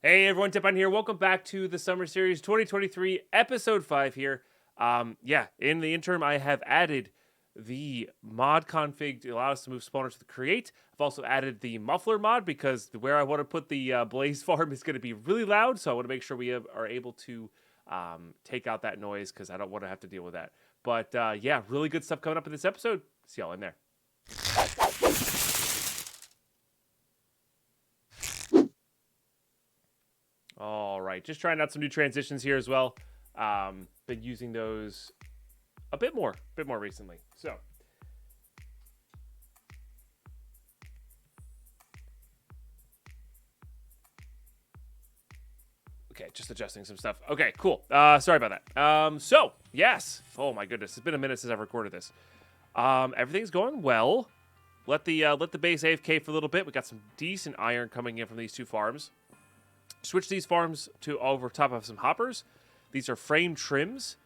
Hey everyone, Deadpine here. Welcome back to the Summer Series 2023, Episode 5 here. In the interim, I have added the mod config to allow us to move spawners to the create. I've also added the muffler mod because where I want to put the blaze farm is going to be really loud, so I want to make sure we are able to take out that noise because I don't want to have to deal with that. But yeah, really good stuff coming up in this episode. See y'all in there. All right, just trying out some new transitions here as well. Been using those a bit more recently. So, okay, just adjusting some stuff. Okay, cool. Sorry about that. Yes. Oh my goodness, it's been a minute since I've recorded this. Everything's going well. Let the base AFK for a little bit. We got some decent iron coming in from these two farms. Switch these farms to over top of some hoppers. These are frame trims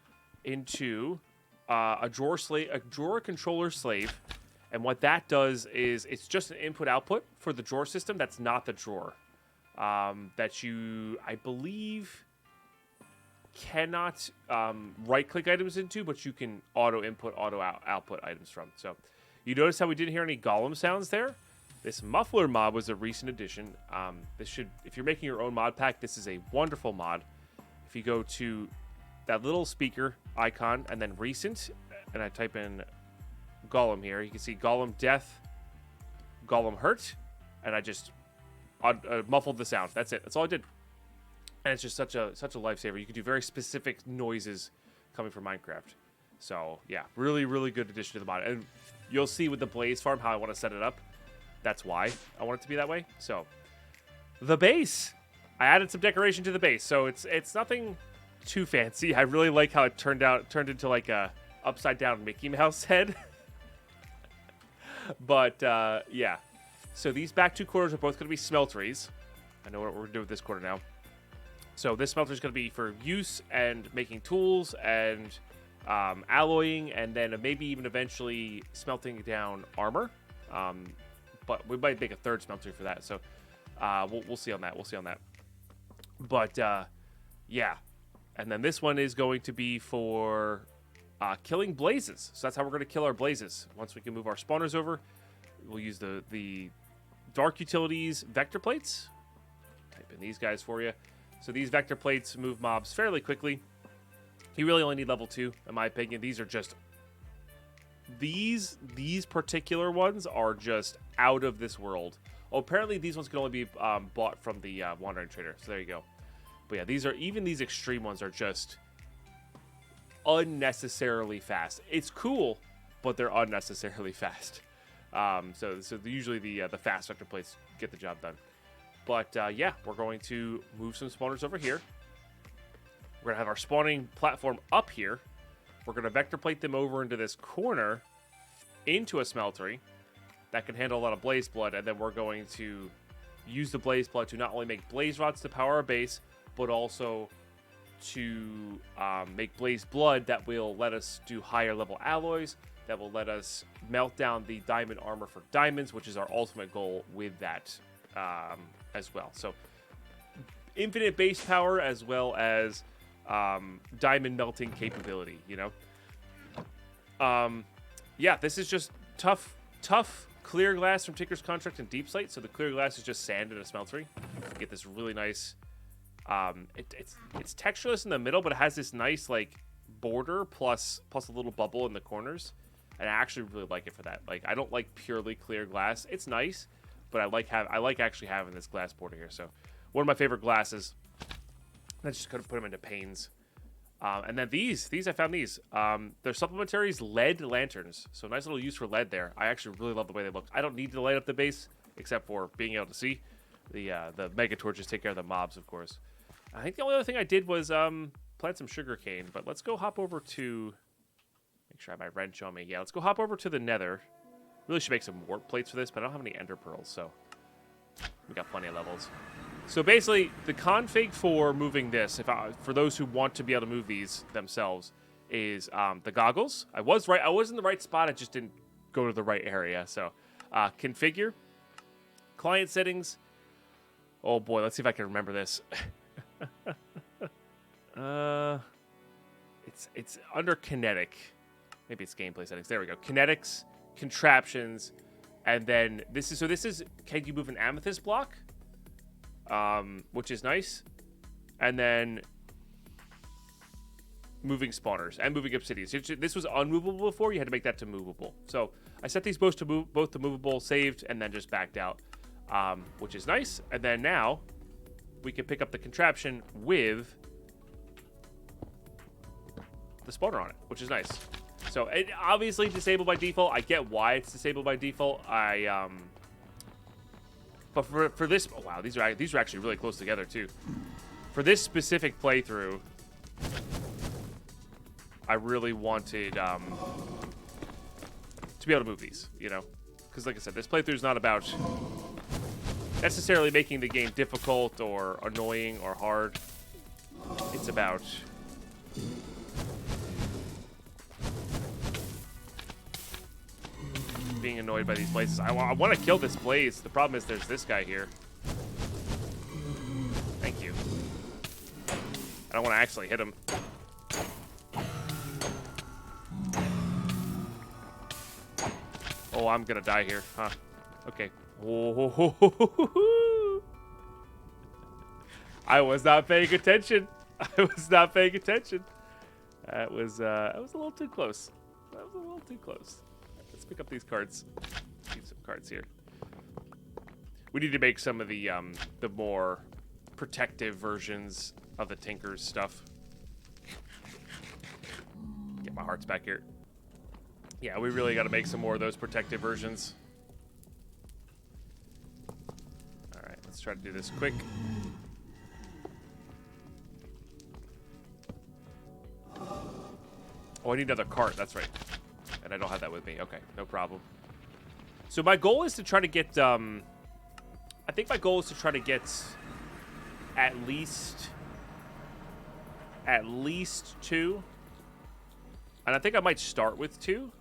into a drawer controller slave. And what that does is it's just an input-output for the drawer system. That's not the drawer. That you, I believe, cannot right-click items into, but you can auto-input, auto-output items from. So you notice how we didn't hear any golem sounds there? This muffler mod was a recent addition. If you're making your own mod pack, this is a wonderful mod. If you go to that little speaker icon and then recent, and I type in golem here, you can see golem death, golem hurt, and I just muffled the sound. That's it. That's all I did. And it's just such a lifesaver. You can do very specific noises coming from Minecraft. So yeah, really, really good addition to the mod. And you'll see with the blaze farm how I want to set it up. That's why I want it to be that way. So, the base. I added some decoration to the base, so it's nothing too fancy. I really like how it turned into like a upside down Mickey Mouse head. But yeah. So these back two quarters are both going to be smelteries. I know what we're doing with this quarter now. So this smelter is going to be for use and making tools and alloying, and then maybe even eventually smelting down armor. But we might make a third smeltery for that. So we'll see on that. But yeah. And then this one is going to be for killing blazes. So that's how we're going to kill our blazes. Once we can move our spawners over, we'll use the dark utilities vector plates. Type in these guys for you. So these vector plates move mobs fairly quickly. You really only need level 2, in my opinion. These are just... These particular ones are just out of this world. Oh, apparently these ones can only be bought from the Wandering Trader. So there you go. But yeah, these extreme ones are just unnecessarily fast. It's cool, but they're unnecessarily fast. So usually the fast vector plates get the job done. But yeah, we're going to move some spawners over here. We're gonna have our spawning platform up here. We're going to vector plate them over into this corner, into a smeltery that can handle a lot of blaze blood, and then we're going to use the blaze blood to not only make blaze rods to power our base, but also to make blaze blood that will let us do higher level alloys, that will let us melt down the diamond armor for diamonds, which is our ultimate goal with that as well. So infinite base power as well as diamond melting capability, you know. Yeah, this is just tough clear glass from Tinker's Contract and Deep Slate. So the clear glass is just sand in a smeltery. You get this really nice. It's textureless in the middle, but it has this nice like border plus a little bubble in the corners, and I actually really like it for that. Like, I don't like purely clear glass. It's nice, but I like actually having this glass border here. So one of my favorite glasses. I just could put them into panes. And then these I found these. They're supplementaries LED lanterns. So nice little use for LED there. I actually really love the way they look. I don't need to light up the base, except for being able to see. The mega torches take care of the mobs, of course. I think the only other thing I did was plant some sugar cane. But let's go hop over to... Make sure I have my wrench on me. Yeah, let's go hop over to the nether. Really should make some warp plates for this, but I don't have any ender pearls, so... We got plenty of levels. So basically, the config for moving this, for those who want to be able to move these themselves, is the goggles. I was in the right spot. I just didn't go to the right area. So, configure, client settings, Oh boy, let's see if I can remember this. It's under kinetic. Maybe it's gameplay settings. There we go. Kinetics, contraptions, and then this is can you move an amethyst block? Which is nice. And then moving spawners and moving obsidians. This was unmovable before. You had to make that to movable. So I set these both to movable, saved, and then just backed out, which is nice. And then now we can pick up the contraption with the spawner on it, which is nice. So it obviously disabled by default. I get why it's disabled by default. But for this, oh wow, these are actually really close together too. For this specific playthrough, I really wanted to be able to move these, you know, because like I said, this playthrough is not about necessarily making the game difficult or annoying or hard. It's about being annoyed by these blazes. I want to kill this blaze. The problem is there's this guy here. Thank you. I don't want to actually hit him. Oh, I'm gonna die here, huh? Okay. Oh, I was not paying attention. I was not paying attention. That was a little too close. That was a little too close. Let's pick up these cards. Keep some cards here. We need to make some of the more protective versions of the Tinker's stuff. Get my hearts back here. Yeah, we really got to make some more of those protective versions. All right, let's try to do this quick. Oh, I need another cart. That's right. And I don't have that with me. Okay, no problem. So my goal is to try to get... I think my goal is to try to get at least 2. And I think I might start with 2.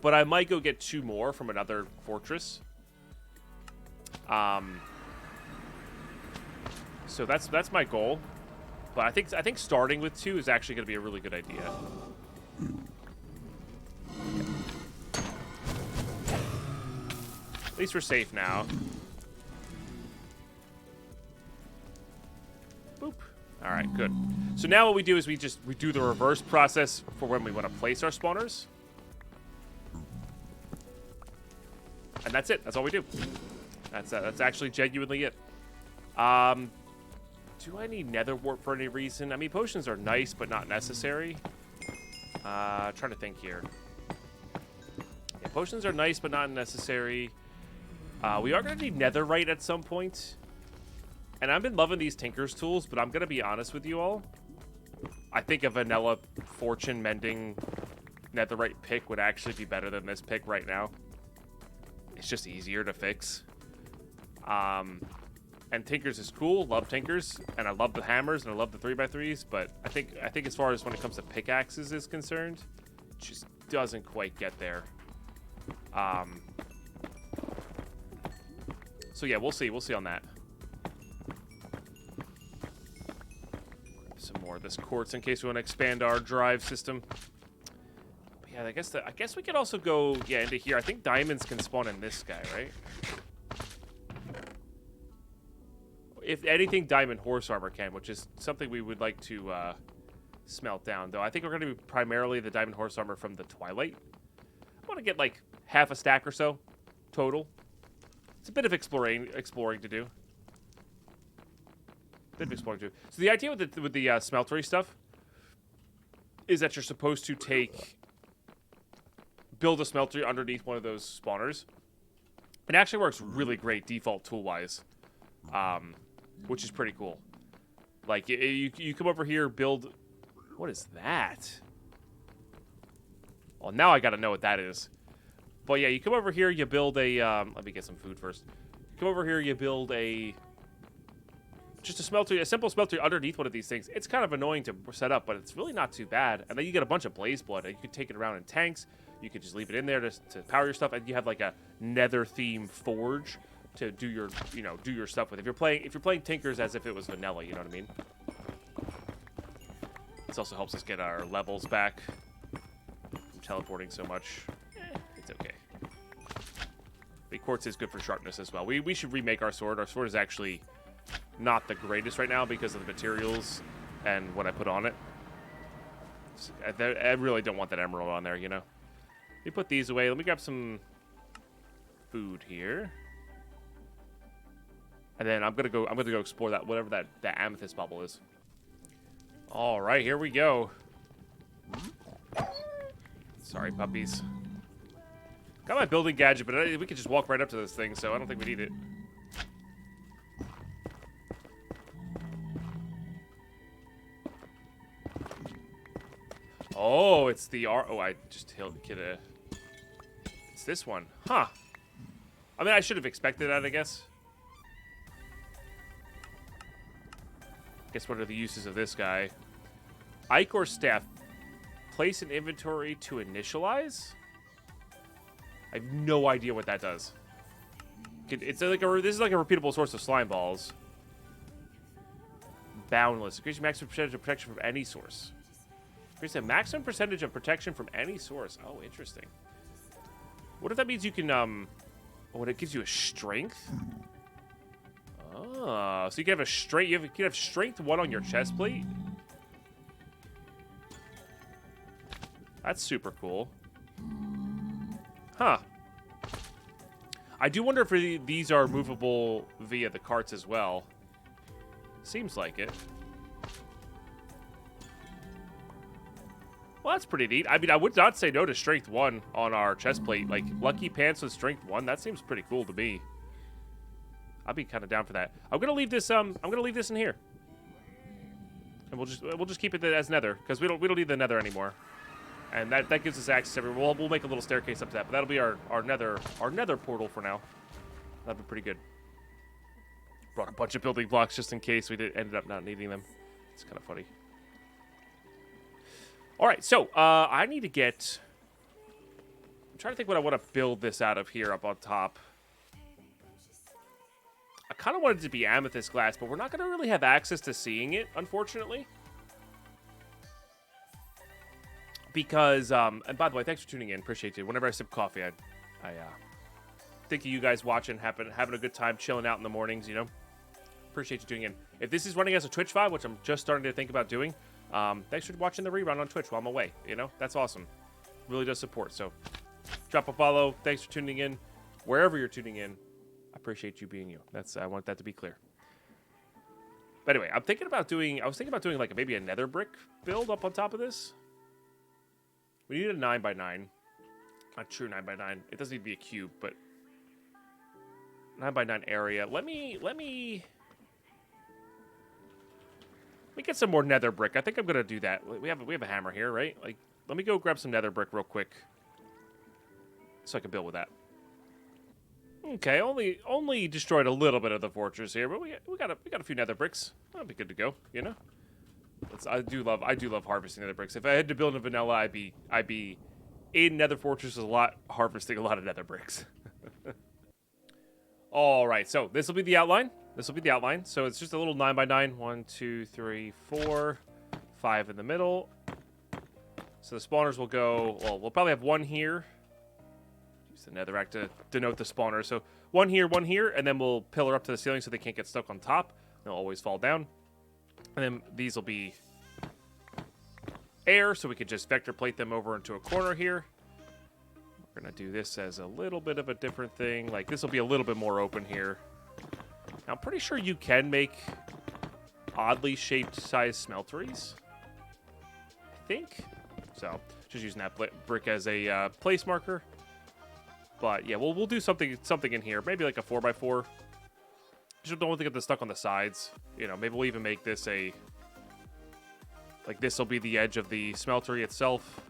But I might go get 2 more from another fortress. So that's my goal. But I think starting with 2 is actually going to be a really good idea. At least we're safe now. Boop. All right, good. So now what we do is we do the reverse process for when we want to place our spawners. And that's it. That's all we do. That's actually genuinely it. Do I need nether wart for any reason? I mean, potions are nice, but not necessary. Trying to think here. Yeah, potions are nice, but not necessary. We are going to need netherite at some point. And I've been loving these Tinker's tools, but I'm going to be honest with you all. I think a vanilla fortune mending netherite pick would actually be better than this pick right now. It's just easier to fix. And Tinker's is cool. Love Tinker's. And I love the hammers and I love the 3x3s. But I think as far as when it comes to pickaxes is concerned, it just doesn't quite get there. So yeah, we'll see. We'll see on that. Grab some more of this quartz in case we want to expand our drive system. But yeah, I guess we could also go into here. I think diamonds can spawn in this guy, right? If anything, diamond horse armor can, which is something we would like to smelt down. Though I think we're going to be primarily the diamond horse armor from the Twilight. I want to get like half a stack or so total. It's a bit of exploring to do. So the idea with the smeltery stuff is that you're supposed to build a smeltery underneath one of those spawners. It actually works really great default tool-wise, which is pretty cool. Like, you come over here, build... What is that? Well, now I gotta know what that is. But yeah, you come over here, you build a... let me get some food first. You come over here, you build just a smeltery, a simple smeltery underneath one of these things. It's kind of annoying to set up, but it's really not too bad. And then you get a bunch of blaze blood, and you can take it around in tanks. You could just leave it in there to power your stuff, and you have like a nether theme forge to do your, do your stuff with. If you're playing Tinkers as if it was vanilla, you know what I mean? This also helps us get our levels back from teleporting so much. It's okay. Big quartz is good for sharpness as well. We should remake our sword. Our sword is actually not the greatest right now because of the materials and what I put on it. I really don't want that emerald on there, Let me put these away. Let me grab some food here. And then I'm gonna go explore that whatever that amethyst bubble is. All right, here we go. Sorry, puppies. Got my building gadget, but we could just walk right up to this thing, so I don't think we need it. Oh, it's the Oh, I just hit a. It's this one, huh? I mean, I should have expected that, I guess. Guess what are the uses of this guy? Ichor staff. Place an inventory to initialize? I have no idea what that does. It's like this is like a repeatable source of slime balls. Boundless. Increase your maximum percentage of protection from any source. Increase the maximum percentage of protection from any source. Oh, interesting. What if that means you can oh, it gives you a strength? Oh, so you can have a strength. You can have strength 1 on your chest plate. That's super cool. Huh. I do wonder if these are movable via the carts as well. Seems like it. Well, that's pretty neat. I mean, I would not say no to strength 1 on our chest plate. Like, lucky pants with strength 1. That seems pretty cool to me. I'd be kind of down for that. I'm gonna leave this. I'm gonna leave this in here, and we'll just keep it as nether because we don't need the nether anymore, and that gives us access everywhere. We'll make a little staircase up to that, but that'll be our nether portal for now. That'd be pretty good. Brought a bunch of building blocks just in case we ended up not needing them. It's kind of funny. All right, so I need to get. I'm trying to think what I want to build this out of here up on top. I kind of wanted it to be amethyst glass, but we're not going to really have access to seeing it, unfortunately. Because, and by the way, thanks for tuning in. Appreciate it. Whenever I sip coffee, I think of you guys watching, having a good time, chilling out in the mornings, Appreciate you tuning in. If this is running as a Twitch VOD, which I'm just starting to think about doing, thanks for watching the rerun on Twitch while I'm away. That's awesome. Really does support. So, drop a follow. Thanks for tuning in. Wherever you're tuning in, I appreciate you being you. I want that to be clear. But anyway, I was thinking about doing like maybe a nether brick build up on top of this. We need a 9x9. Not true 9x9. It doesn't need to be a cube, but 9x9 area. Let me get some more nether brick. I think I'm gonna do that. We have a hammer here, right? Like, let me go grab some nether brick real quick, so I can build with that. Okay, only destroyed a little bit of the fortress here, but we got a few nether bricks. That'll be good to go, I do love harvesting nether bricks. If I had to build a vanilla, I'd be in nether fortresses a lot, harvesting a lot of nether bricks. All right, so this will be the outline. So it's just a little 9x9. 1, 2, 3, 4, 5 in the middle. So the spawners will go. Well, we'll probably have one here. Use the netherrack to denote the spawner. So one here, and then we'll pillar up to the ceiling so they can't get stuck on top. They'll always fall down. And then these will be air, so we could just vector plate them over into a corner here. We're going to do this as a little bit of a different thing. Like, this will be a little bit more open here. Now, I'm pretty sure you can make oddly shaped size smelteries. I think. So, just using that brick as a place marker. But, yeah, we'll do something in here. Maybe like a 4x4. Just don't want to get this stuck on the sides. Maybe we'll even make this like, this will be the edge of the smeltery itself.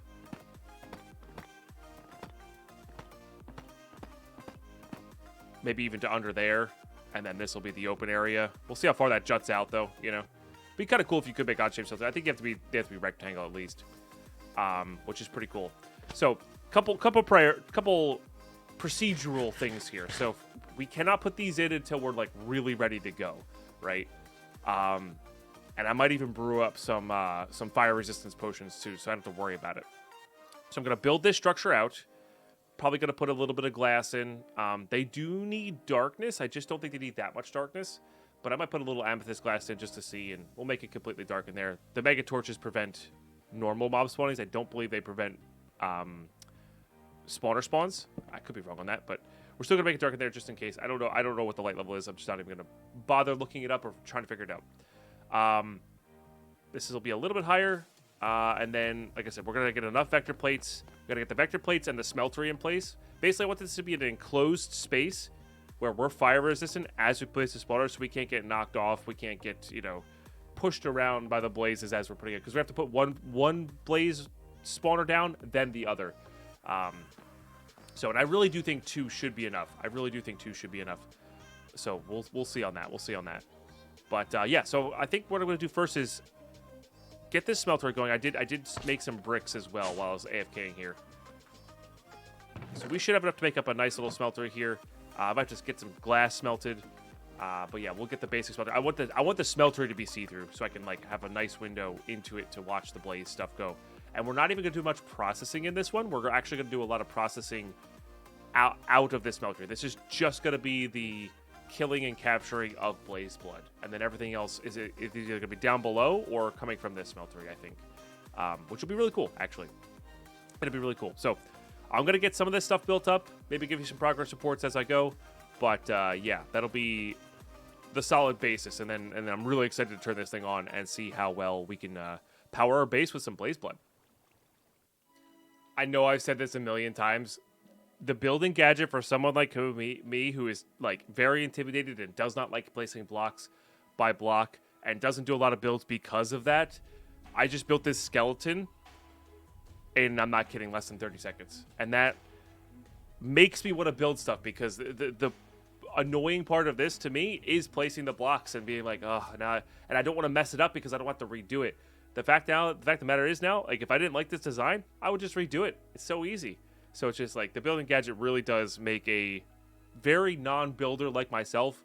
Maybe even to under there. And then this will be the open area. We'll see how far that juts out, though, Be kind of cool if you could make odd-shaped smeltery. I think they have to be rectangle at least. Which is pretty cool. So, couple procedural things here. So, We cannot put these in until we're like really ready to go, right? And I might even brew up some fire resistance potions too, so I don't have to worry about it. So I'm gonna build this structure out. Probably gonna put a little bit of glass in. They do need darkness. I just don't think they need that much darkness. But I might put a little amethyst glass in just to see, and we'll make it completely dark in there. The mega torches prevent normal mob spawnings. I don't believe they prevent spawner spawns. I could be wrong on that, but we're still gonna make it dark in there just in case. I don't know. I don't know what the light level is. I'm just not even gonna bother looking it up or trying to figure it out. This will be a little bit higher. And then, like I said, we're going to get enough vector plates. We're going to get the vector plates and the smeltery in place. Basically, I want this to be an enclosed space where we're fire resistant as we place the spawner, so we can't get knocked off. We can't get, you know, pushed around by the blazes as we're putting it. Because we have to put one blaze spawner down, then the other. And I really do think 2 should be enough. I really do think 2 should be enough. So we'll see on that. We'll see on that. But, yeah, so I think what I'm going to do first is get this smelter going. I did make some bricks as well while I was AFKing here. So we should have enough to make up a nice little smelter here. I might just get some glass smelted. But yeah, we'll get the basic smelter. I want the smelter to be see-through so I can like have a nice window into it to watch the blaze stuff go. And we're not even going to do much processing in this one. We're actually going to do a lot of processing out of this smelter. This is just going to be the killing and capturing of blaze blood, and then everything else is either going to be down below or coming from this smeltery, I think, which will be really cool. Actually, it'll be really cool. So I'm going to get some of this stuff built up, maybe give you some progress reports as I go, but yeah, that'll be the solid basis, and then I'm really excited to turn this thing on and see how well we can power our base with some blaze blood. I know I've said this a million times. The building gadget for someone like me who is like very intimidated and does not like placing blocks by block and doesn't do a lot of builds because of that, I just built this skeleton, and I'm not kidding, less than 30 seconds. And that makes me want to build stuff, because the annoying part of this to me is placing the blocks and being like, oh, now, and I don't want to mess it up because I don't want to redo it. The fact of the matter is now, like, if I didn't like this design, I would just redo it. It's so easy. So it's just like the building gadget really does make a very non-builder like myself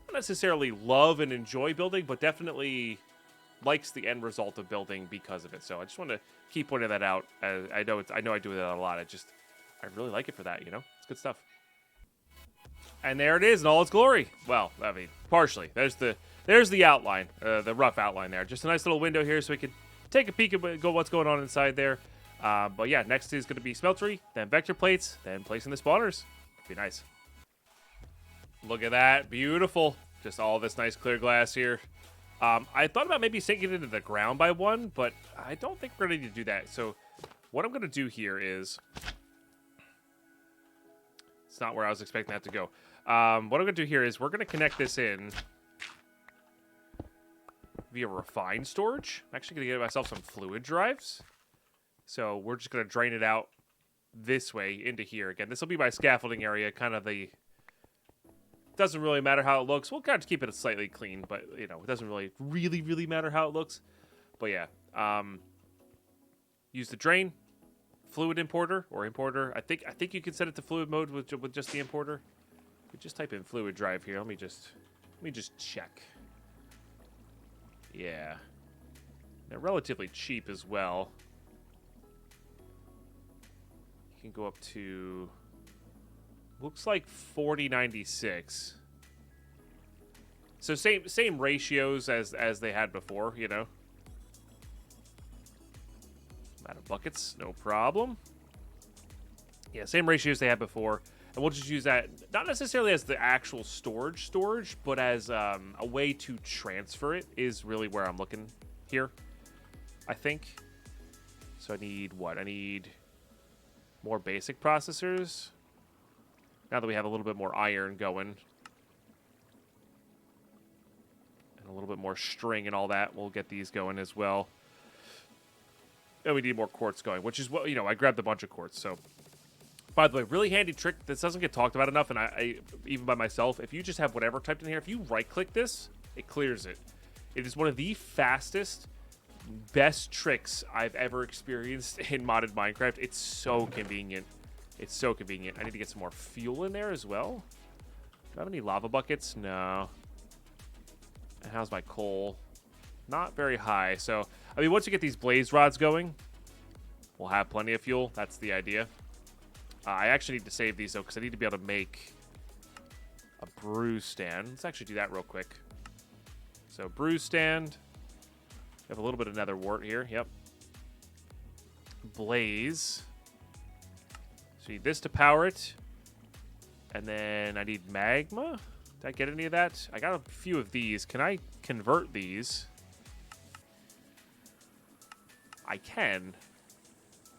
not necessarily love and enjoy building, but definitely likes the end result of building because of it. So I just want to keep pointing that out. I know I do that a lot. I really like it for that. You know, it's good stuff. And there it is in all its glory. Well, I mean, partially. There's the outline, the rough outline there. Just a nice little window here so we can take a peek at what's going on inside there. But yeah, next is going to be smeltery, then vector plates, then placing the spawners. Be nice. Look at that. Beautiful. Just all this nice clear glass here. I thought about maybe sinking it into the ground by one, but I don't think we're ready to do that. So what I'm going to do here is... It's not where I was expecting that to go. What I'm going to do here is we're going to connect this in via refined storage. I'm actually going to get myself some fluid drives. So we're just going to drain it out this way into here. Again, this will be my scaffolding area, kind of the... Doesn't really matter how it looks. We'll kind of keep it slightly clean, but, you know, it doesn't really matter how it looks. But yeah, use the drain, fluid importer, or importer. I think you can set it to fluid mode with just the importer. We just type in fluid drive here. Let me just check. Yeah, they're relatively cheap as well. You can go up to, looks like 40.96. So same ratios as they had before, you know. Out of buckets, no problem. Yeah, same ratios they had before, and we'll just use that not necessarily as the actual storage, but as a way to transfer it is really where I'm looking here, I think. So I need what? I need more basic processors. Now that we have a little bit more iron going. And a little bit more string and all that, we'll get these going as well. And we need more quartz going, which is what, you know, I grabbed a bunch of quartz. So, by the way, really handy trick. This doesn't get talked about enough, and I even by myself, if you just have whatever typed in here, if you right-click this, it clears it. It is one of the fastest, best tricks I've ever experienced in modded Minecraft. It's so convenient. It's so convenient. I need to get some more fuel in there as well. Do I have any lava buckets? No. And how's my coal? Not very high. So, I mean, once you get these blaze rods going, we'll have plenty of fuel. That's the idea. I actually need to save these, though, because I need to be able to make a brew stand. Let's actually do that real quick. So, brew stand. We have a little bit of nether wart here. Yep. Blaze. So, I need this to power it. And then I need magma. Did I get any of that? I got a few of these. Can I convert these? I can.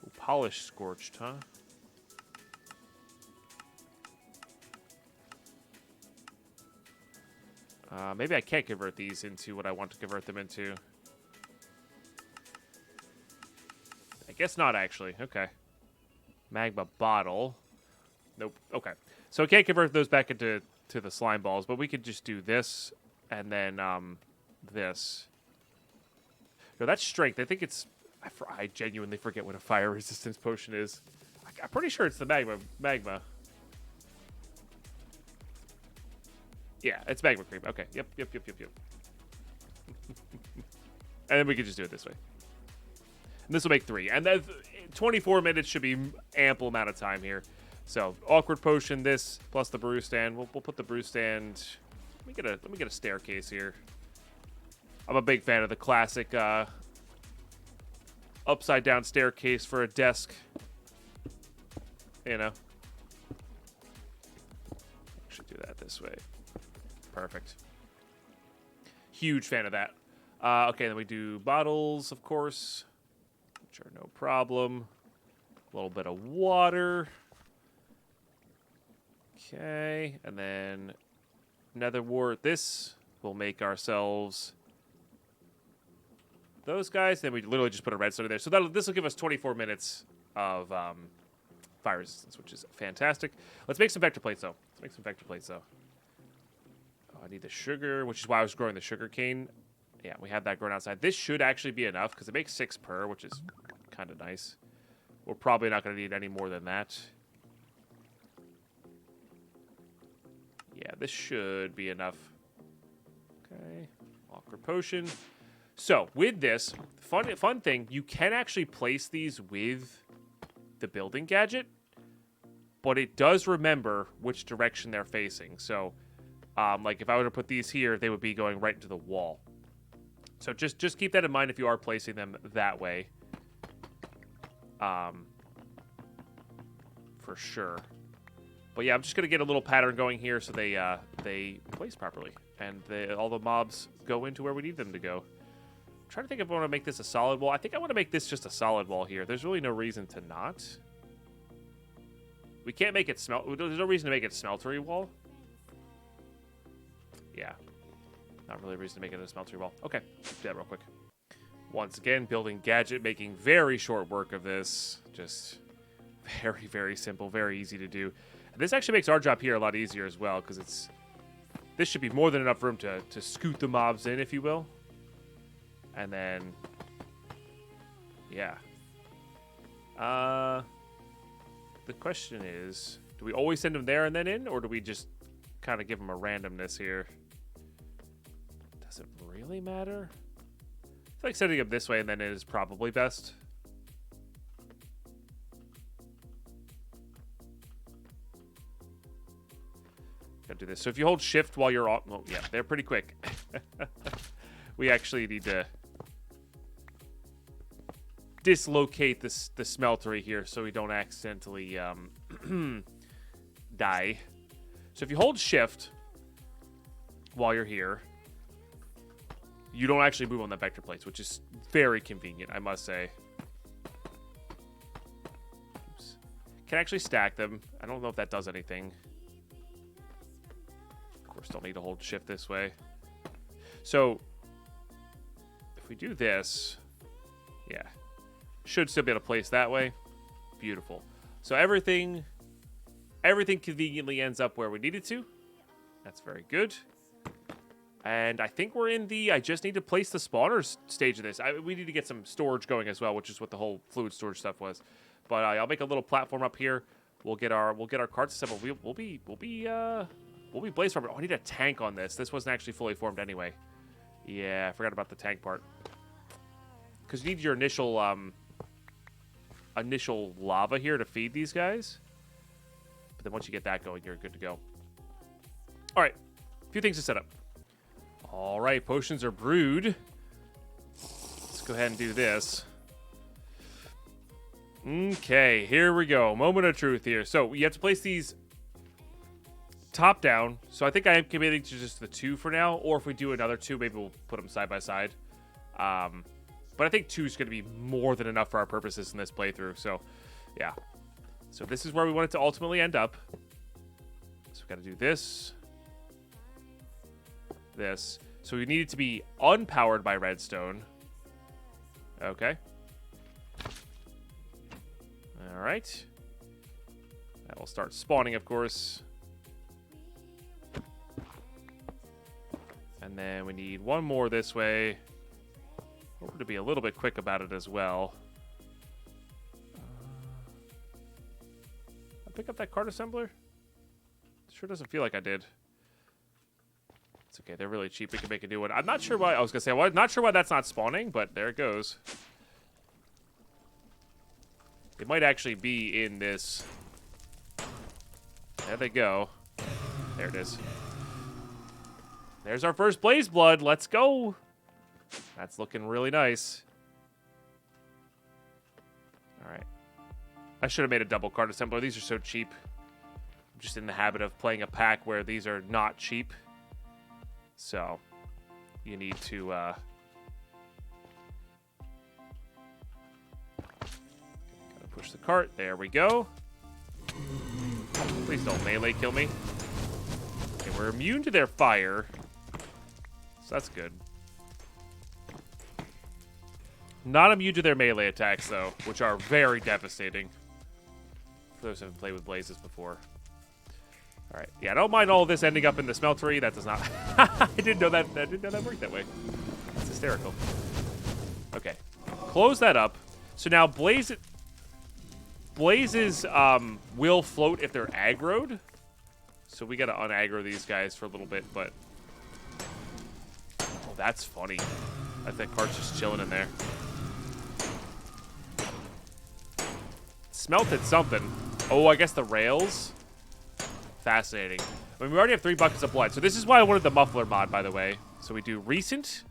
Ooh, polished scorched, huh? Maybe I can't convert these into what I want to convert them into. I guess not, actually. Okay. Magma bottle. Nope. Okay. So I can't convert those back into the slime balls, but we could just do this and then this. No, that's strength. I think it's... I genuinely forget what a fire resistance potion is. I'm pretty sure it's the magma. Yeah, it's magma cream. Okay. Yep. And then we can just do it this way. And this will make 3. And then 24 minutes should be ample amount of time here. So, awkward potion, this, plus the brew stand. We'll put the brew stand... Let me get a staircase here. I'm a big fan of the classic upside-down staircase for a desk. You know. Should do that this way. Perfect. Huge fan of that. Okay, then we do bottles, of course, which are no problem. A little bit of water. Okay, and then nether wart. This will make ourselves those guys. Then we literally just put a redstone in there. So this will give us 24 minutes of fire resistance, which is fantastic. Let's make some vector plates, though. Oh, I need the sugar, which is why I was growing the sugar cane. Yeah, we have that growing outside. This should actually be enough because it makes 6 per, which is kind of nice. We're probably not going to need any more than that. Yeah, this should be enough. Okay, awkward potion. So, with this, fun thing, you can actually place these with the building gadget, but it does remember which direction they're facing. So, like if I were to put these here, they would be going right into the wall. So just keep that in mind if you are placing them that way. For sure. But yeah, I'm just going to get a little pattern going here so they place properly. And all the mobs go into where we need them to go. I'm trying to think if I want to make this a solid wall. I think I want to make this just a solid wall here. There's really no reason to not. We can't make it there's no reason to make it smeltery wall. Yeah. Not really a reason to make it a smeltery wall. Okay, do that real quick. Once again, building gadget, making very short work of this. Just very, very simple, very easy to do. And this actually makes our job here a lot easier as well, because this should be more than enough room to scoot the mobs in, if you will. And then, yeah. The question is, do we always send them there and then in, or do we just kind of give them a randomness here? Does it really matter? I feel like setting them this way and then in is probably best. Gotta do this. So if you hold shift while you're on, well, yeah, they're pretty quick. We actually need to dislocate the smeltery here so we don't accidentally die. So if you hold shift while you're here, you don't actually move on the vector plates, which is very convenient, I must say. Oops. Can actually stack them. I don't know if that does anything. Of course, don't need to hold shift this way. So if we do this, yeah, should still be able to place that way. Beautiful. So everything conveniently ends up where we need it to. That's very good. And I think we're in the, I just need to place the spawner stage of this. We need to get some storage going as well, which is what the whole fluid storage stuff was. But I'll make a little platform up here. We'll get our carts assembled. We'll be we'll be blaze farming. Oh, I need a tank on this. This wasn't actually fully formed anyway. Yeah, I forgot about the tank part. Because you need your initial lava here to feed these guys. But then once you get that going, you're good to go. All right, a few things to set up. All right, potions are brewed. Let's go ahead and do this. Okay, here we go. Moment of truth here. So you have to place these top down. So I think I am committing to just the 2 for now. Or if we do another 2, maybe we'll put them side by side. But I think 2 is going to be more than enough for our purposes in this playthrough. So, yeah. So this is where we want it to ultimately end up. So we got to do this. This. So we need it to be unpowered by redstone. Okay. All right. That will start spawning, of course. And then we need one more this way. Hoping to be a little bit quick about it as well. I pick up that card assembler? Sure doesn't feel like I did. It's okay, they're really cheap. We can make a new one. I'm not sure why. I was gonna say, well, not sure why that's not spawning, but there it goes. It might actually be in this. There they go. There it is. There's our first blaze blood. Let's go. That's looking really nice. All right. I should have made a double card assembler. These are so cheap. I'm just in the habit of playing a pack where these are not cheap. So, you need to, gotta push the cart. There we go. Please don't melee kill me. Okay, we're immune to their fire. So that's good. Not immune to their melee attacks, though, which are very devastating. For those who haven't played with blazes before. All right. Yeah, I don't mind all of this ending up in the smeltery. That does not... I didn't know that worked that way. That's hysterical. Okay. Close that up. So now blazes will float if they're aggroed. So we got to unaggro these guys for a little bit, but... Oh, that's funny. I think cart's just chilling in there. Smelted something. Oh, I guess the rails. Fascinating. I mean, we already have 3 buckets of blood. So this is why I wanted the muffler mod, by the way. So we do recent.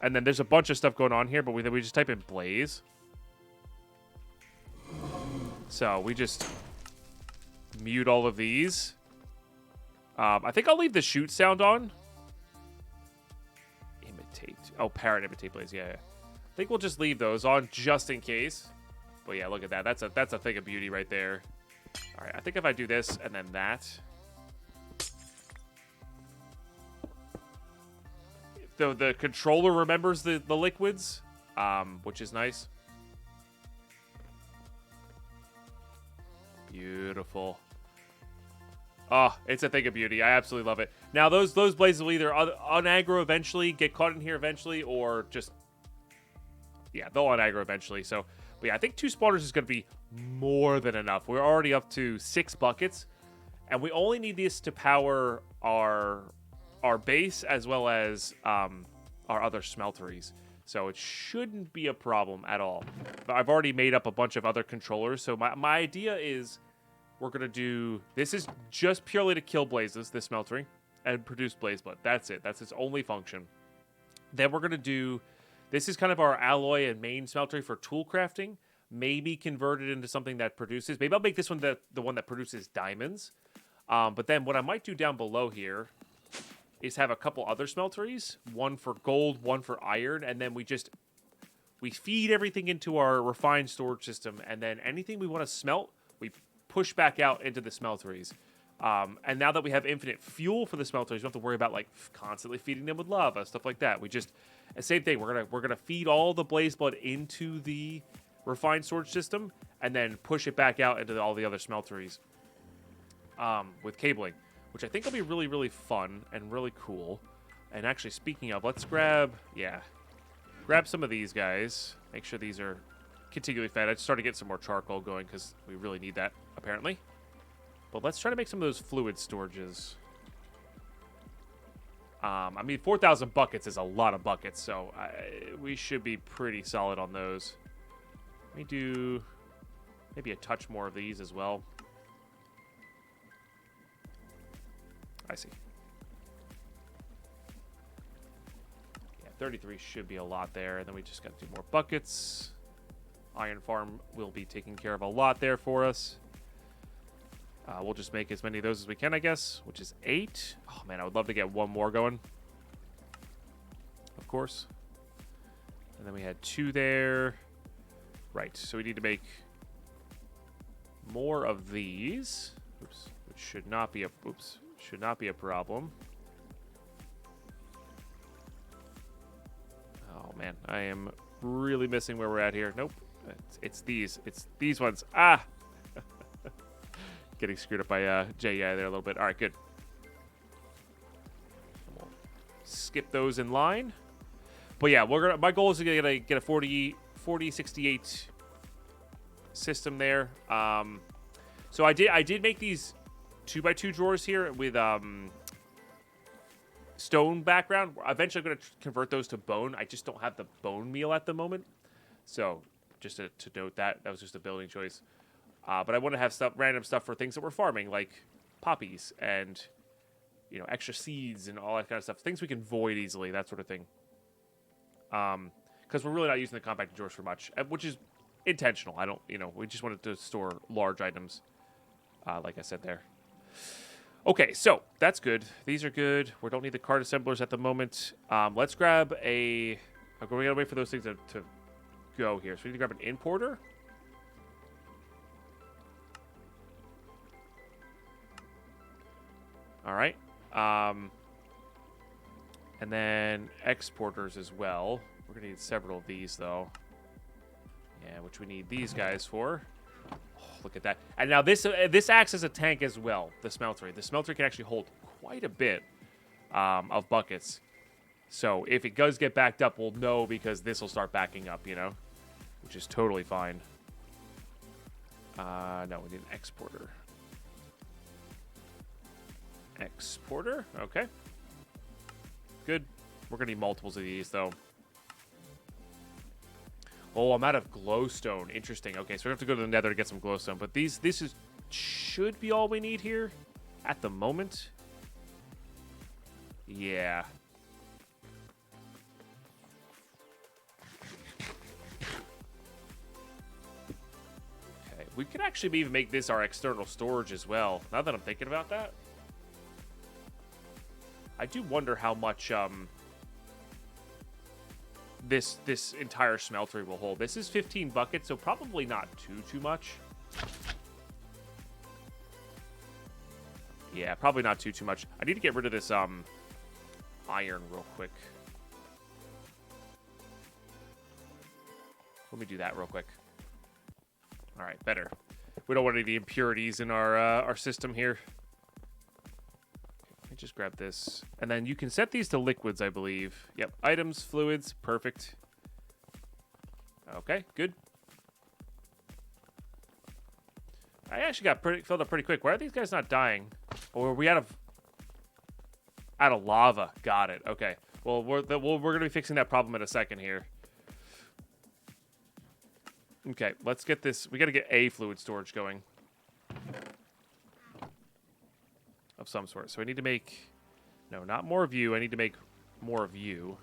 And then there's a bunch of stuff going on here, but we just type in blaze. So we just mute all of these. I think I'll leave the shoot sound on. Imitate. Oh, parrot imitate blaze. Yeah. I think we'll just leave those on just in case. But yeah, look at that. That's a thing of beauty right there. All right, I think if I do this and then that, the controller remembers the liquids, which is nice. Beautiful. Oh, it's a thing of beauty. I absolutely love it. Now those blazes will either unaggro eventually, get caught in here eventually, or just they'll unaggro eventually. So. But yeah, I think 2 spawners is going to be more than enough. We're already up to 6 buckets. And we only need this to power our base as well as our other smelteries. So it shouldn't be a problem at all. But I've already made up a bunch of other controllers. So my idea is we're going to do... This is just purely to kill blazes, this smeltery, and produce blaze blood. That's it. That's its only function. Then we're going to do... This is kind of our alloy and main smeltery for tool crafting. Maybe convert it into something that produces... Maybe I'll make this one the one that produces diamonds. But then what I might do down below here is have a couple other smelteries. One for gold, one for iron. And then we feed everything into our refined storage system. And then anything we want to smelt, we push back out into the smelteries. And now that we have infinite fuel for the smelters, we don't have to worry about like constantly feeding them with lava, stuff like that. We just... Same thing. We're gonna feed all the blaze blood into the refined storage system, and then push it back out into all the other smelteries with cabling, which I think will be really, really fun and really cool. And actually, speaking of, let's grab some of these guys. Make sure these are continually fed. I just started to get some more charcoal going because we really need that apparently. But let's try to make some of those fluid storages. I mean, 4,000 buckets is a lot of buckets, so we should be pretty solid on those. Let me do maybe a touch more of these as well. I see. Yeah, 33 should be a lot there, and then we just got to do more buckets. Iron Farm will be taking care of a lot there for us. We'll just make as many of those as we can, I guess, which is 8. Oh, man, I would love to get one more going. Of course. And then we had 2 there. Right, so we need to make more of these. Oops, which should not be a problem. Oh, man, I am really missing where we're at here. Nope, it's these ones. Ah! Getting screwed up by JI there a little bit. All right, good. We'll skip those in line. But yeah, my goal is to get a 4068 system there. So I did make these 2x2 drawers here with stone background. Eventually, I'm going to convert those to bone. I just don't have the bone meal at the moment. So just to note that was just a building choice. But I want to have random stuff for things that we're farming, like poppies and, extra seeds and all that kind of stuff. Things we can void easily, that sort of thing. Because we're really not using the compacted drawers for much, which is intentional. We just wanted to store large items, like I said there. Okay, so that's good. These are good. We don't need the card assemblers at the moment. Let's grab we gotta wait for those things to go here. So we need to grab an importer. All right. And then exporters as well. We're going to need several of these, though. Yeah, which we need these guys for. Oh, look at that. And now this acts as a tank as well, the Smeltery. The Smeltery can actually hold quite a bit of buckets. So if it does get backed up, we'll know because this will start backing up, which is totally fine. No, we need an exporter. Exporter, okay. Good. We're going to need multiples of these, though. Oh, I'm out of glowstone. Interesting. Okay, so we have to go to the nether to get some glowstone. But should be all we need here at the moment. Yeah. Okay, we could actually even make this our external storage as well, now that I'm thinking about that. I do wonder how much this entire smeltery will hold. This is 15 buckets, so probably not too much. Yeah, probably not too much. I need to get rid of this iron real quick. Let me do that real quick. All right, better. We don't want any impurities in our system here. Just grab this. And then you can set these to liquids, I believe. Yep. Items, fluids. Perfect. Okay, good. I actually got filled up pretty quick. Why are these guys not dying? Or are we out of lava? Got it. Okay. Well, we're going to be fixing that problem in a second here. Okay, let's get this. We got to get a fluid storage going. Of some sort. So I need to make... No, not more of you. I need to make more of you.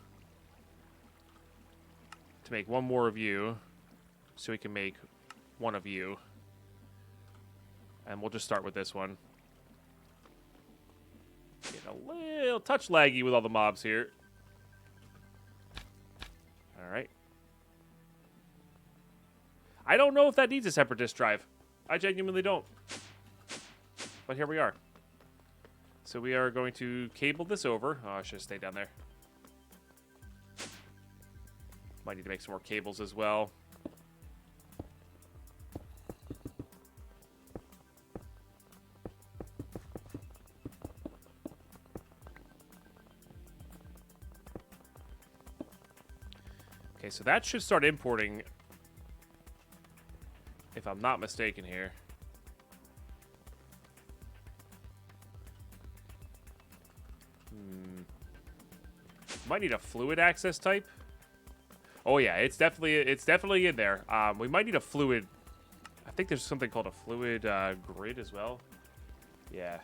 To make one more of you. So we can make one of you. And we'll just start with this one. Get a little touch laggy with all the mobs here. Alright. I don't know if that needs a separate disk drive. I genuinely don't. But here we are. So we are going to cable this over. Oh, I should have stayed down there. Might need to make some more cables as well. Okay, so that should start importing, if I'm not mistaken here. Might need a fluid access type. Oh yeah, it's definitely in there. We might need a fluid. I think there's something called a fluid grid as well. Yeah.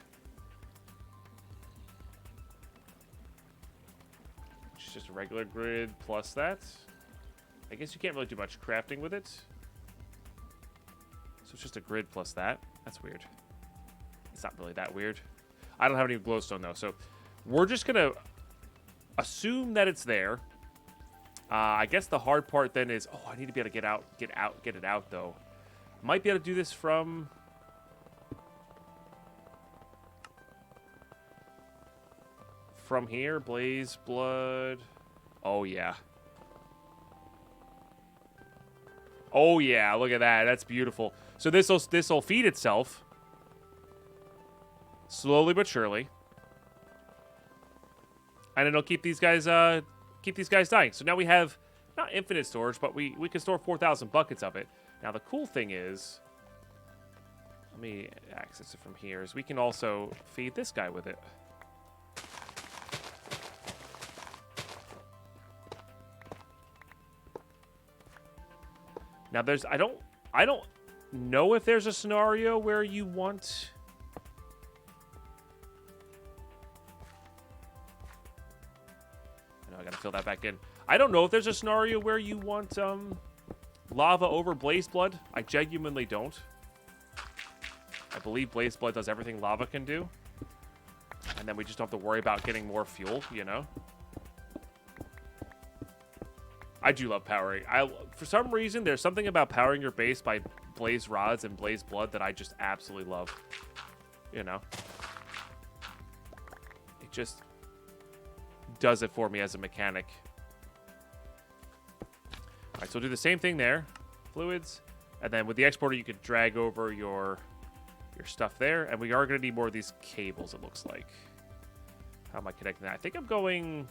It's just a regular grid plus that. I guess you can't really do much crafting with it. So it's just a grid plus that. That's weird. It's not really that weird. I don't have any glowstone though, so we're just gonna assume that it's there. I guess the hard part then is, I need to be able to get it out though. Might be able to do this from here. Blaze blood. Oh yeah. Oh yeah, look at that. That's beautiful. So this'll feed itself slowly but surely. And it'll keep these guys dying. So now we have not infinite storage, but we can store 4,000 buckets of it. Now the cool thing is, let me access it from here, is we can also feed this guy with it. Now I don't know if there's a scenario where you want I gotta fill that back in. I don't know if there's a scenario where you want lava over blaze blood. I genuinely don't. I believe blaze blood does everything lava can do. And then we just don't have to worry about getting more fuel, you know? I do love powering. For some reason, there's something about powering your base by blaze rods and blaze blood that I just absolutely love. You know? It just does it for me as a mechanic. Alright, so we'll do the same thing there. Fluids. And then with the exporter, you could drag over your stuff there. And we are going to need more of these cables, it looks like. How am I connecting that? I think I'm going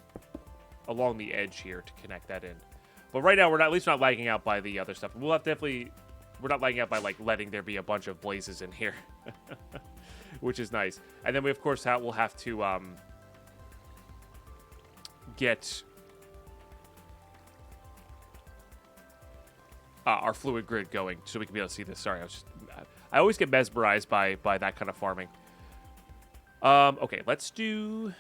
along the edge here to connect that in. But right now, we're not, at least not lagging out by the other stuff. We'll have we're not lagging out by, like, letting there be a bunch of blazes in here. Which is nice. And then we, of course, will have to get our fluid grid going so we can be able to see this. Sorry, I always get mesmerized by that kind of farming. Okay, let's do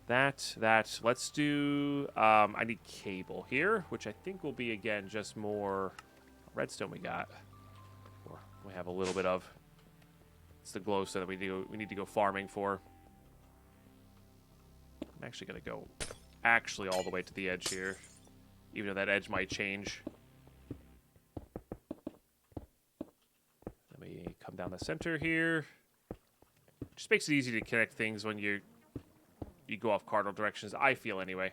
that. Let's do I need cable here, which I think will be again just more redstone we got, or we have a little bit of. It's the glowstone that we need to go farming for. I'm actually gonna go all the way to the edge here, even though that edge might change. Let me come down the center here. Just makes it easy to connect things when you go off cardinal directions, I feel anyway.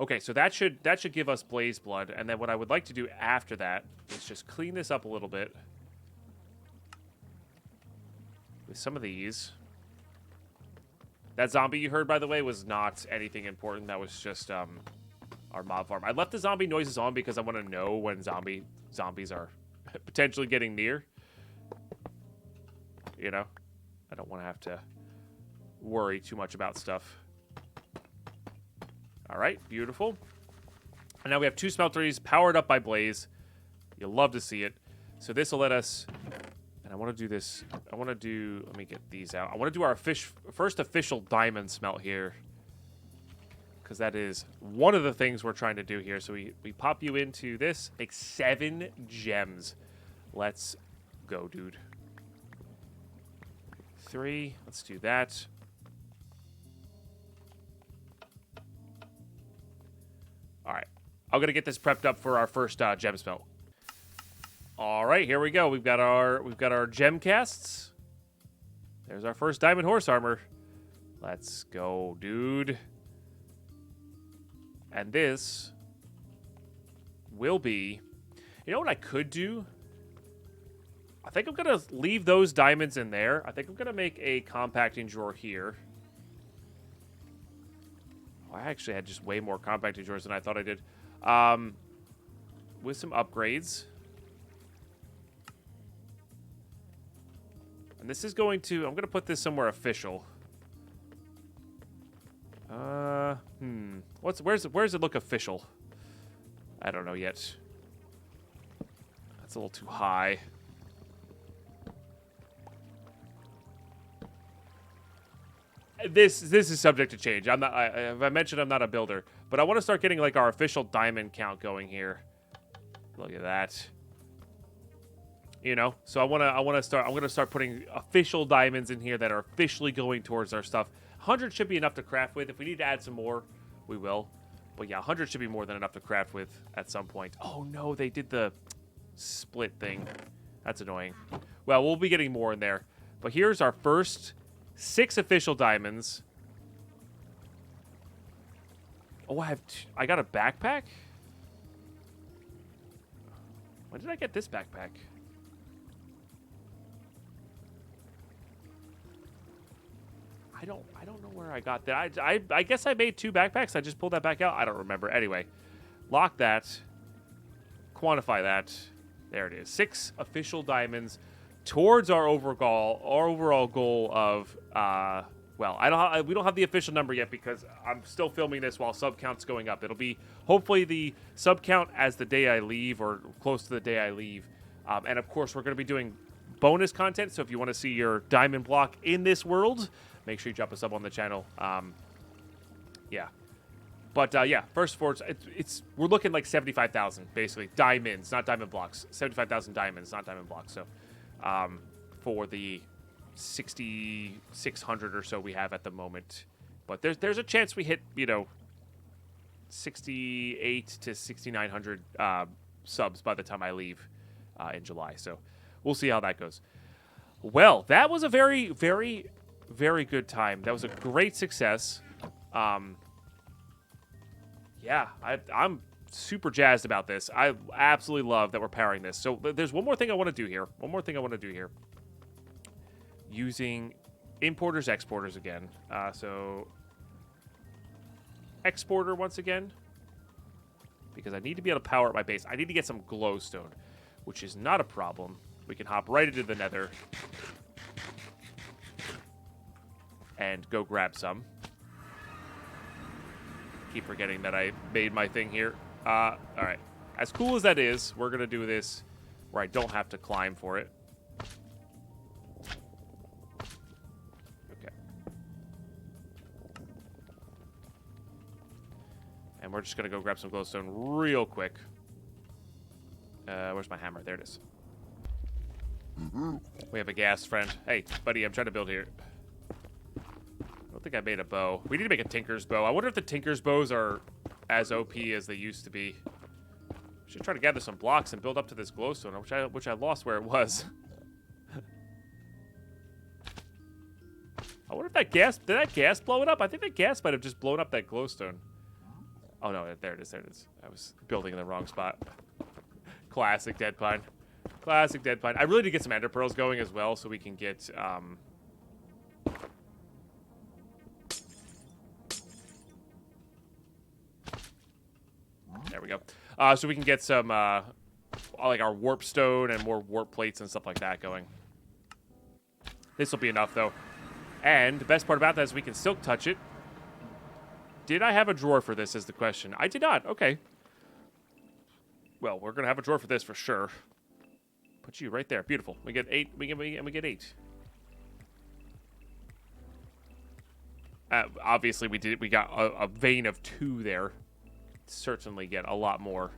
Okay, so that should give us blaze blood, and then what I would like to do after that is just clean this up a little bit with some of these. That zombie you heard, by the way, was not anything important. That was just our mob farm. I left the zombie noises on because I want to know when zombies are potentially getting near. You know? I don't want to have to worry too much about stuff. All right, beautiful. And now we have 2 smelteries powered up by blaze. You'll love to see it. So this will let us... And I want to do this. Let me get these out. I want to do our first official diamond smelt here. Because that is one of the things we're trying to do here. So we pop you into this. Make 7 gems. Let's go, dude. 3. Let's do that. All right. I'm going to get this prepped up for our first gem smelt. All right, here we go. We've got our gem casts. There's our first diamond horse armor. Let's go, dude. And this will be... You know what I could do? I think I'm going to leave those diamonds in there. I think I'm going to make a compacting drawer here. Oh, I actually had just way more compacting drawers than I thought I did. With some upgrades. And this is going to... I'm going to put this somewhere official. Where's it look official? I don't know yet. That's a little too high. This is subject to change. I'm not. I mentioned I'm not a builder, but I want to start getting like our official diamond count going here. Look at that. You know, so I'm gonna start putting official diamonds in here that are officially going towards our stuff. 100 should be enough to craft with. If we need to add some more, we will. But yeah, 100 should be more than enough to craft with at some point. Oh no, they did the split thing. That's annoying. Well, we'll be getting more in there. But here's our first 6 official diamonds. Oh, I got a backpack? When did I get this backpack? I don't know where I got that. I guess I made 2 backpacks. I just pulled that back out. I don't remember. Anyway, lock that. Quantify that. There it is. 6 official diamonds towards our overall goal of well, we don't have the official number yet because I'm still filming this while sub count's going up. It'll be hopefully the sub count as the day I leave or close to the day I leave. And of course, we're going to be doing bonus content. So if you want to see your diamond block in this world, make sure you drop a sub on the channel. Yeah. But yeah, first forwards, we're looking like 75,000 basically diamonds, not diamond blocks. 75,000 diamonds, not diamond blocks. So for the 6,600 or so we have at the moment, but there's a chance we hit 68 to 6,900 subs by the time I leave in July. So we'll see how that goes. Well, that was a very, very, very good time. That was a great success. Yeah, I'm super jazzed about this. I absolutely love that we're powering this. So there's one more thing I want to do here. Using importers, exporters again. So exporter once again, because I need to be able to power up my base. I need to get some glowstone, which is not a problem. We can hop right into the nether and go grab some. Keep forgetting that I made my thing here. All right. As cool as that is, we're going to do this where I don't have to climb for it. Okay. And we're just going to go grab some glowstone real quick. Where's my hammer? There it is. We have a gas friend. Hey, buddy, I'm trying to build here. I don't think I made a bow. We need to make a tinker's bow. I wonder if the tinker's bows are as OP as they used to be. Should try to gather some blocks and build up to this glowstone, which I lost where it was. I wonder if did that gas blow it up? I think that gas might have just blown up that glowstone. Oh no, there it is. I was building in the wrong spot. Classic Deadpine. Classic Deadpine. I really need to get some ender pearls going as well so we can get there we go. So we can get some, like our warp stone and more warp plates and stuff like that going. This will be enough, though. And the best part about that is we can silk touch it. Did I have a drawer for this is the question. I did not. Okay. Well, we're going to have a drawer for this for sure. Put you right there. Beautiful. We get 8. We get 8. Obviously, we got a vein of 2 there. Certainly get a lot more,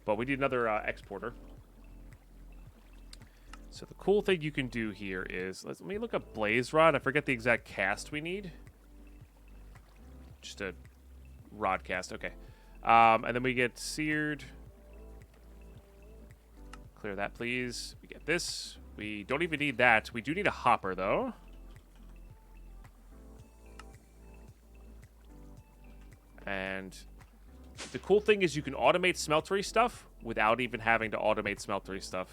but we need another exporter. So the cool thing you can do here is let me look up blaze rod. I forget the exact cast we need. Just a rod cast. Okay, and then we get seared. Clear that, please. We get this. We don't even need that. We do need a hopper though. And the cool thing is you can automate smeltery stuff without even having to automate smeltery stuff.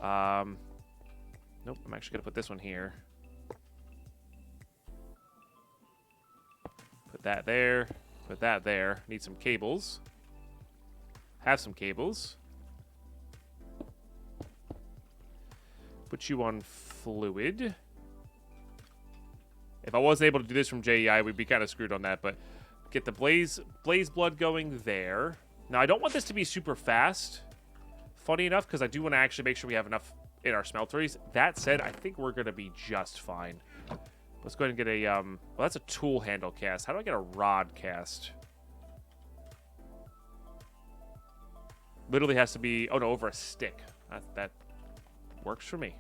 Nope, I'm actually going to put this one here. Put that there. Put that there. Need some cables. Have some cables. Put you on fluid. If I wasn't able to do this from JEI, we'd be kind of screwed on that. But get the blaze blood going there. Now, I don't want this to be super fast, funny enough, because I do want to actually make sure we have enough in our smelteries. That said, I think we're going to be just fine. Let's go ahead and get a, well, that's a tool handle cast. How do I get a rod cast? Literally has to be, oh no, over a stick. That works for me.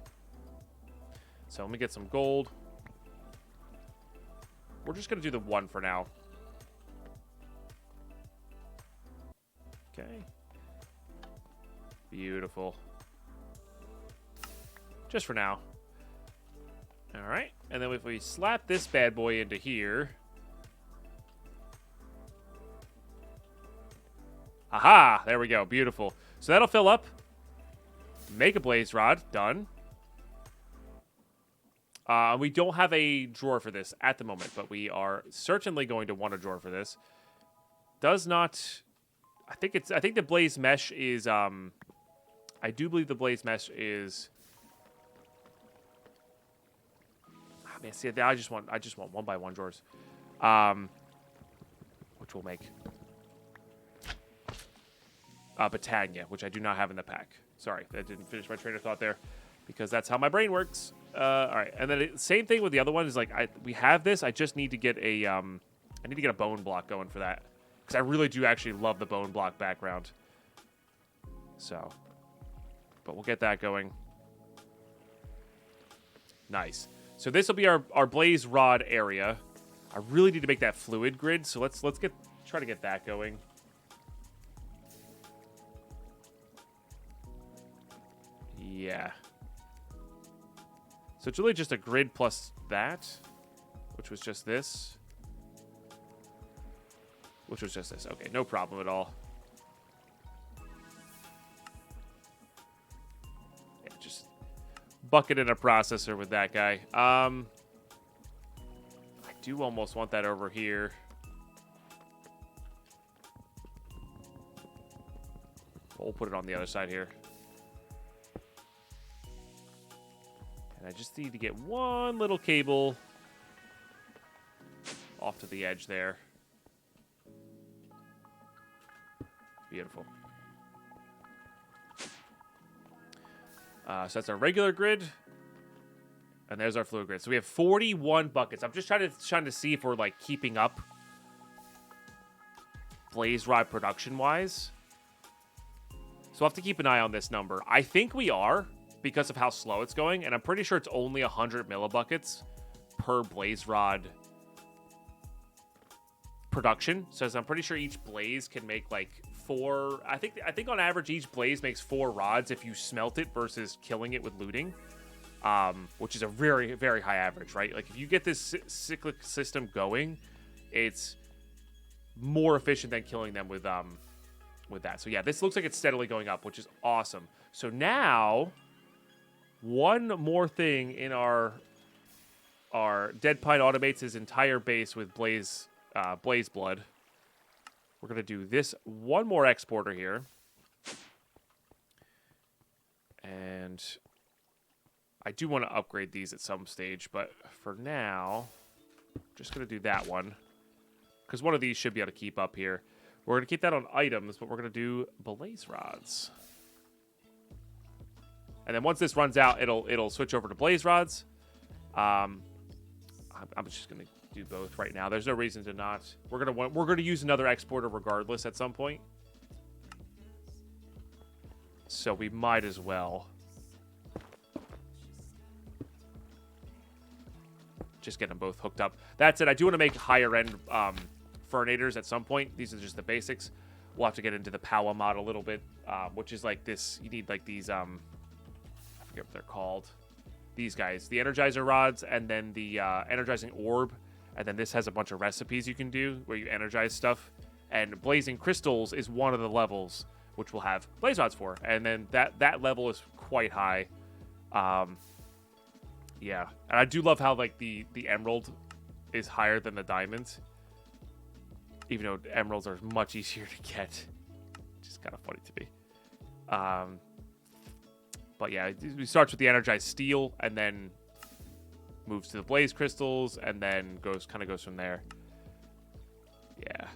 So let me get some gold. We're just going to do the one for now. Okay. Beautiful. Just for now. All right. And then if we slap this bad boy into here. Aha! There we go. Beautiful. So that'll fill up. Make a blaze rod. Done. We don't have a drawer for this at the moment, but we are certainly going to want a drawer for this. Does not... I think the blaze mesh is... I do believe the blaze mesh is... Oh, man, see, I just want 1x1 drawers. Which we'll make. Battagna, which I do not have in the pack. Sorry, I didn't finish my train of thought there, because that's how my brain works. All right, and then same thing with the other one is like we have this. I just need to get a I need to get a bone block going for that, because I really do actually love the bone block background. So, but we'll get that going. Nice. So this will be our blaze rod area. I really need to make that fluid grid. So let's try to get that going. Yeah. So it's really just a grid plus that, which was just this. Which was just this. Okay, no problem at all. Yeah, just bucket in a processor with that guy. I do almost want that over here. We'll put it on the other side here. And I just need to get one little cable off to the edge there. Beautiful. So that's our regular grid. And there's our fluid grid. So we have 41 buckets. I'm just trying to see if we're like keeping up blaze rod production-wise. So I'll have to keep an eye on this number. I think we are, because of how slow it's going, and I'm pretty sure it's only 100 millibuckets per blaze rod production. So I'm pretty sure each blaze can make like 4. I think on average each blaze makes 4 rods if you smelt it versus killing it with looting, which is a very, very high average, right? Like if you get this cyclic system going, it's more efficient than killing them with that. So yeah, this looks like it's steadily going up, which is awesome. So now, one more thing in our Deadpine automates his entire base with blaze blood. We're gonna do this one more exporter here, and I do want to upgrade these at some stage, but for now, I'm just gonna do that one because one of these should be able to keep up here. We're gonna keep that on items, but we're gonna do blaze rods. And then once this runs out, it'll switch over to blaze rods. I'm just gonna do both right now. There's no reason to not. We're gonna use another exporter regardless at some point. So we might as well just get them both hooked up. That's it. I do want to make higher end furnators at some point. These are just the basics. We'll have to get into the power mod a little bit, which is like this. You need like these I forget what they're called. These guys, the energizer rods, and then the energizing orb, and then this has a bunch of recipes you can do where you energize stuff. And blazing crystals is one of the levels which we'll have blaze rods for, and then that level is quite high. Yeah, and I do love how like the emerald is higher than the diamonds, even though emeralds are much easier to get, which is kind of funny to me. But yeah, it starts with the energized steel, and then moves to the blaze crystals, and then kind of goes from there. Yeah.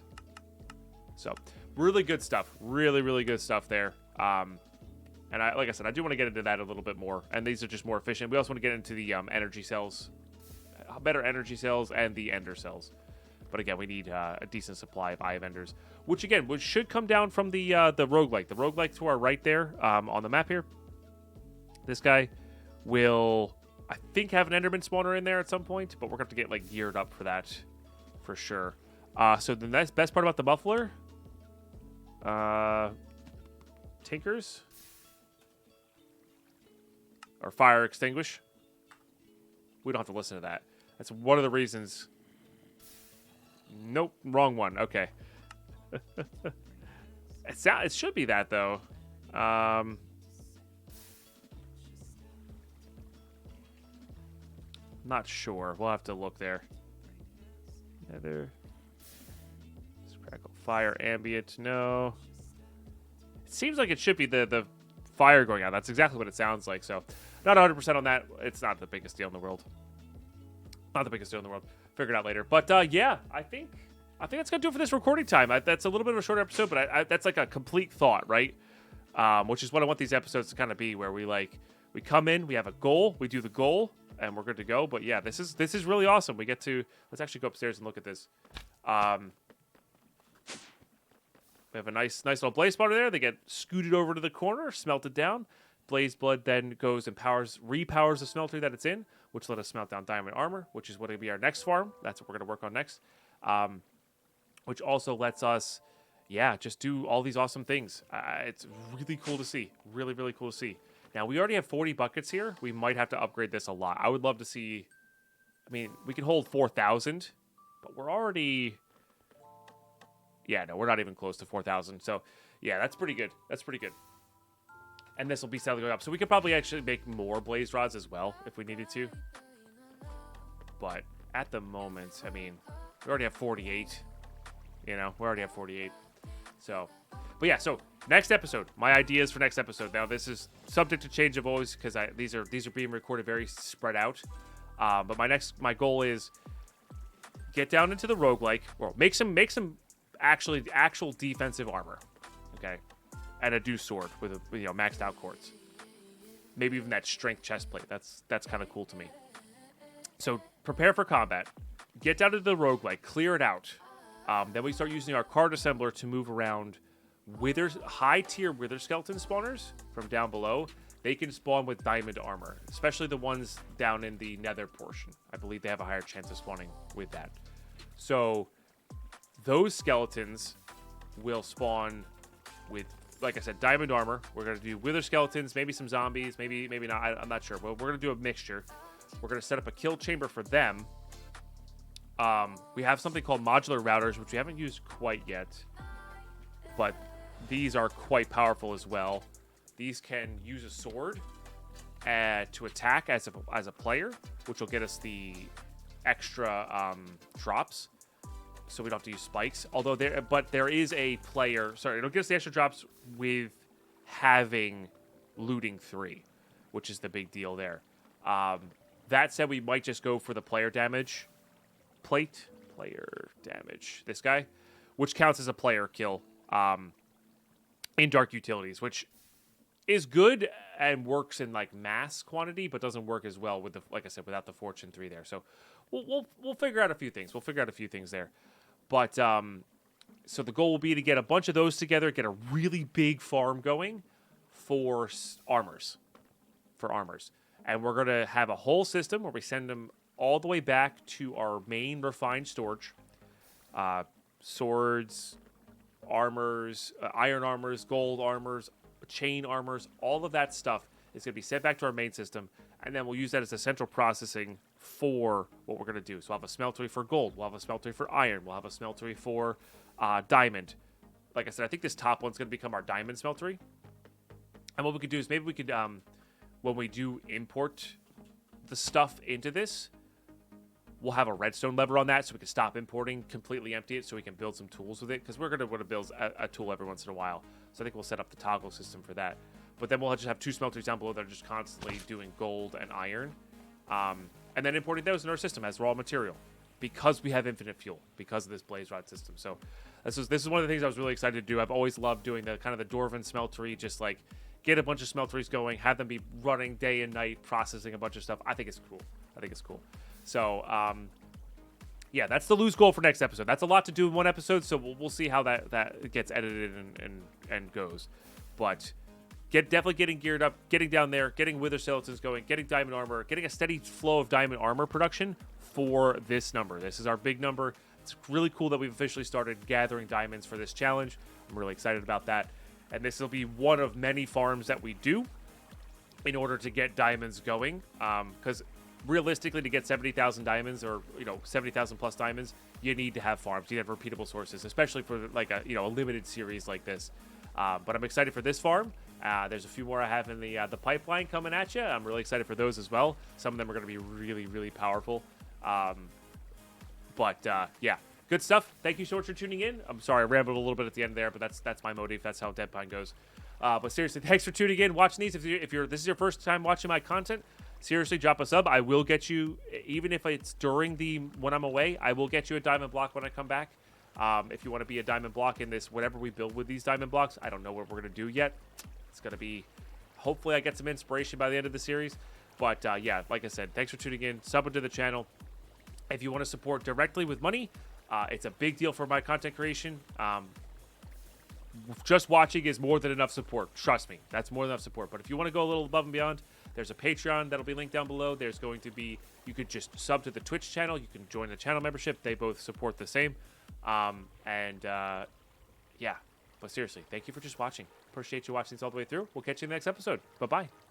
So really good stuff. Really, really good stuff there. And like I said, I do want to get into that a little bit more. And these are just more efficient. We also want to get into the energy cells, better energy cells, and the ender cells. But again, we need a decent supply of Eye of Enders, which should come down from the roguelike. The roguelike to our right there on the map here. This guy will, I think, have an Enderman spawner in there at some point, but we're going to have to get like geared up for that for sure. So the best part about the muffler, Tinkers. Or fire extinguish. We don't have to listen to that. That's one of the reasons. Nope, wrong one. Okay. It should be that though. Not sure. We'll have to look there. Nether. Crackle. Fire ambient. No. It seems like it should be the fire going out. That's exactly what it sounds like. So. Not 100% on that. It's not the biggest deal in the world. Not the biggest deal in the world. Figure it out later. But yeah, I think that's gonna do it for this recording time. That's a little bit of a shorter episode, but that's like a complete thought, right? Which is what I want these episodes to kind of be, where we come in, we have a goal, we do the goal, and we're good to go. But yeah, this is really awesome. We get to let's actually go upstairs and look at this. We have a nice little blaze spawner there. They get scooted over to the corner, smelted down. Blaze Blood then goes and repowers the smeltery that it's in, which let us smelt down diamond armor, which is what will be our next farm. That's what we're going to work on next. Which also lets us, just do all these awesome things. It's really cool to see. Really, really cool to see. Now, we already have 40 buckets here. We might have to upgrade this a lot. I would love to see, we can hold 4,000, but we're already, we're not even close to 4,000. So, yeah, that's pretty good. That's pretty good. And this will be steadily going up. So we could probably actually make more blaze rods as well if we needed to. But at the moment, we already have 48. We already have 48. So, but yeah, so next episode, my ideas for next episode. Now, this is subject to change of always because these are being recorded very spread out. But my goal is get down into the roguelike, or make some actual defensive armor. Okay. And a deuce sword with maxed out quartz. Maybe even that strength chest plate. That's kind of cool to me. So prepare for combat. Get down to the roguelike. Clear it out. Then we start using our card assembler to move around high tier wither skeleton spawners from down below. They can spawn with diamond armor, especially the ones down in the nether portion. I believe they have a higher chance of spawning with that. So those skeletons will spawn with, like I said, diamond armor. We're going to do wither skeletons, maybe some zombies, maybe not. I'm not sure. But we're going to do a mixture. We're going to set up a kill chamber for them. We have something called modular routers, which we haven't used quite yet. But these are quite powerful as well. These can use a sword to attack as a player, which will get us the extra drops. So we don't have to use spikes. Although there is a player. Sorry, it'll get us the extra drops with having looting 3, which is the big deal there. That said, we might just go for the player damage plate. Player damage. This guy, which counts as a player kill in Dark Utilities, which is good and works in like mass quantity, but doesn't work as well with like I said, without the Fortune 3 there. So we'll figure out a few things. We'll figure out a few things there. But so the goal will be to get a bunch of those together, get a really big farm going for armors. And we're going to have a whole system where we send them all the way back to our main refined storage. Swords, armors, iron armors, gold armors, chain armors, all of that stuff is going to be sent back to our main system. And then we'll use that as a central processing for what we're going to do. So we'll have a smeltery for gold. We'll have a smeltery for iron. We'll have a smeltery for diamond. Like I said, I think this top one's going to become our diamond smeltery. And what we could do is maybe we could, when we do import the stuff into this, we'll have a redstone lever on that so we can stop importing, completely empty it so we can build some tools with it. Because we're going to want to build a tool every once in a while. So I think we'll set up the toggle system for that. But then we'll just have 2 smelteries down below that are just constantly doing gold and iron. and then importing those in our system as raw material because we have infinite fuel because of this blaze rod system. So this is one of the things I was really excited to do. I've always loved doing the kind of the Dwarven smeltery, just like get a bunch of smelteries going, have them be running day and night, processing a bunch of stuff. I think it's cool. So yeah, that's the loose goal for next episode. That's a lot to do in one episode, so we'll see how that gets edited and goes. But definitely getting geared up, getting down there, getting wither skeletons going, getting diamond armor, getting a steady flow of diamond armor production for this number. This is our big number. It's really cool that we've officially started gathering diamonds for this challenge. I'm really excited about that. And this will be one of many farms that we do in order to get diamonds going. Because realistically, to get 70,000 diamonds or 70,000 plus diamonds, you need to have farms. You need to have repeatable sources, especially for like a limited series like this. But I'm excited for this farm. There's a few more I have in the pipeline coming at you. I'm really excited for those as well. Some of them are going to be really, really powerful. Yeah, good stuff. Thank you so much for tuning in. I'm sorry I rambled a little bit at the end there, but that's my motive. That's how Deadpine goes. But seriously, thanks for tuning in, watching these. If this is your first time watching my content, seriously, drop a sub. I will get you, even if it's during when I'm away, I will get you a diamond block when I come back. If you want to be a diamond block in this, whatever we build with these diamond blocks, I don't know what we're going to do yet. It's going to be, hopefully I get some inspiration by the end of the series. But yeah, like I said, thanks for tuning in. Sub into the channel. If you want to support directly with money, it's a big deal for my content creation. Just watching is more than enough support. Trust me, that's more than enough support. But if you want to go a little above and beyond, there's a Patreon that'll be linked down below. There's going to be, you could just sub to the Twitch channel. You can join the channel membership. They both support the same. Yeah, but seriously, thank you for just watching. Appreciate you watching this all the way through. We'll catch you in the next episode. Bye-bye.